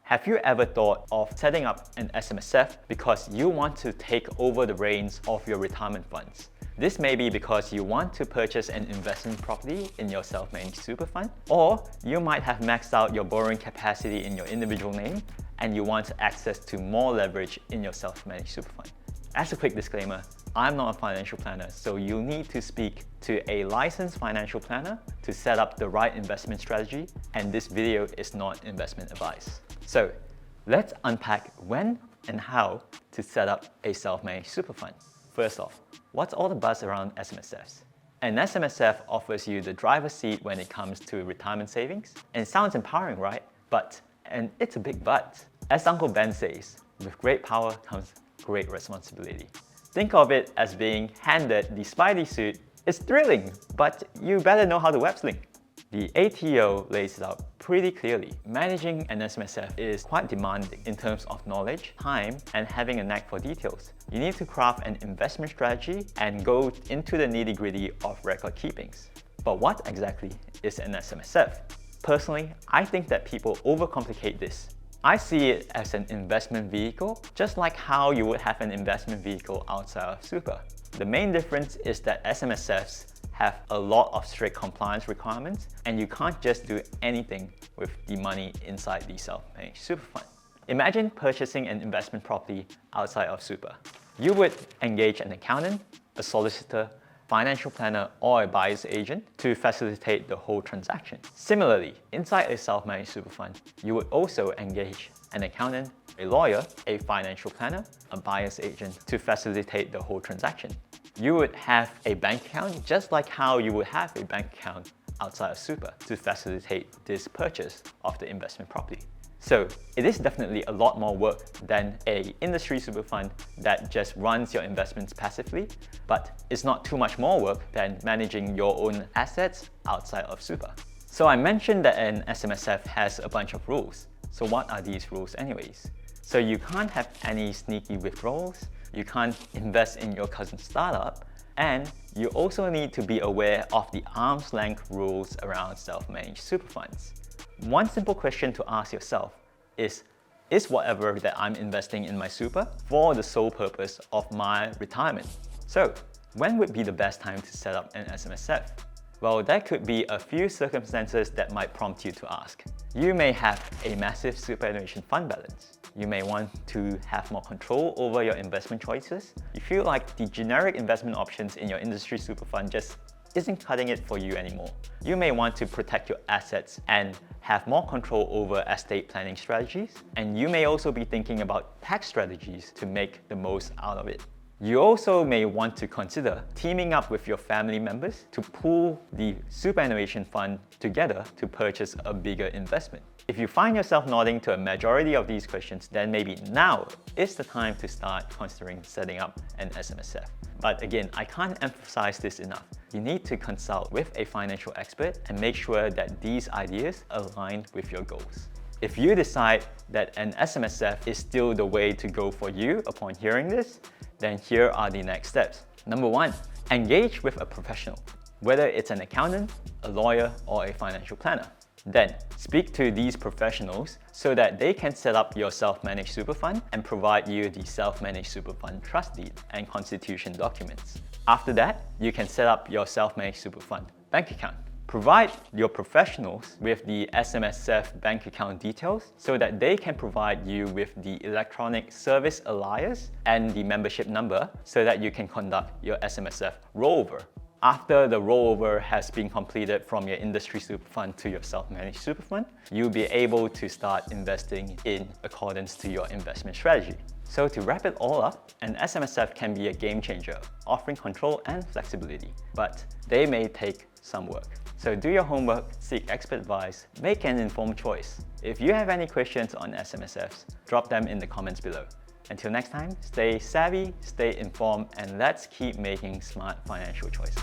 Have you ever thought of setting up an SMSF because you want to take over the reins of your retirement funds? This may be because you want to purchase an investment property in your self-managed super fund, or you might have maxed out your borrowing capacity in your individual name and you want access to more leverage in your self-managed super fund. As a quick disclaimer, I'm not a financial planner, so you'll need to speak to a licensed financial planner to set up the right investment strategy, and this video is not investment advice. So let's unpack when and how to set up a self-managed super fund. First off, what's all the buzz around SMSFs? An SMSF offers you the driver's seat when it comes to retirement savings. And it sounds empowering, right? But, and it's a big but, as Uncle Ben says, with great power comes great responsibility. Think of it as being handed the Spidey suit. It's thrilling, but you better know how to web sling. The ATO lays it out pretty clearly. Managing an SMSF is quite demanding in terms of knowledge, time, and having a knack for details. You need to craft an investment strategy and go into the nitty-gritty of record keepings. But what exactly is an SMSF? Personally, I think that people overcomplicate this. I see it as an investment vehicle, just like how you would have an investment vehicle outside of super. The main difference is that SMSFs have a lot of strict compliance requirements, and you can't just do anything with the money inside the self-managed super fund. Imagine purchasing an investment property outside of super. You would engage an accountant, a solicitor, financial planner, or a buyer's agent to facilitate the whole transaction. Similarly, inside a self-managed super fund, you would also engage an accountant, a lawyer, a financial planner, a buyer's agent to facilitate the whole transaction. You would have a bank account just like how you would have a bank account outside of super to facilitate this purchase of the investment property. So it is definitely a lot more work than an industry super fund that just runs your investments passively, but it's not too much more work than managing your own assets outside of super. So I mentioned that an SMSF has a bunch of rules. So what are these rules anyways? So you can't have any sneaky withdrawals, you can't invest in your cousin's startup, and you also need to be aware of the arm's length rules around self-managed super funds. One simple question to ask yourself is whatever that I'm investing in my super for the sole purpose of my retirement? So when would be the best time to set up an SMSF? Well, there could be a few circumstances that might prompt you to ask. You may have a massive superannuation fund balance. You may want to have more control over your investment choices. You feel like the generic investment options in your industry super fund just isn't cutting it for you anymore. You may want to protect your assets and have more control over estate planning strategies. And you may also be thinking about tax strategies to make the most out of it. You also may want to consider teaming up with your family members to pool the superannuation fund together to purchase a bigger investment. If you find yourself nodding to a majority of these questions, then maybe now is the time to start considering setting up an SMSF. But again, I can't emphasize this enough. You need to consult with a financial expert and make sure that these ideas align with your goals. If you decide that an SMSF is still the way to go for you upon hearing this, then here are the next steps. Number one, engage with a professional, whether it's an accountant, a lawyer, or a financial planner. Then, speak to these professionals so that they can set up your self-managed super fund and provide you the self-managed super fund trust deed and constitution documents. After that, you can set up your self-managed super fund bank account. Provide your professionals with the SMSF bank account details so that they can provide you with the electronic service alias and the membership number so that you can conduct your SMSF rollover. After the rollover has been completed from your industry super fund to your self-managed super fund, you'll be able to start investing in accordance to your investment strategy. So to wrap it all up, an SMSF can be a game changer, offering control and flexibility, but they may take some work. So do your homework, seek expert advice, make an informed choice. If you have any questions on SMSFs, drop them in the comments below. Until next time, stay savvy, stay informed, and let's keep making smart financial choices.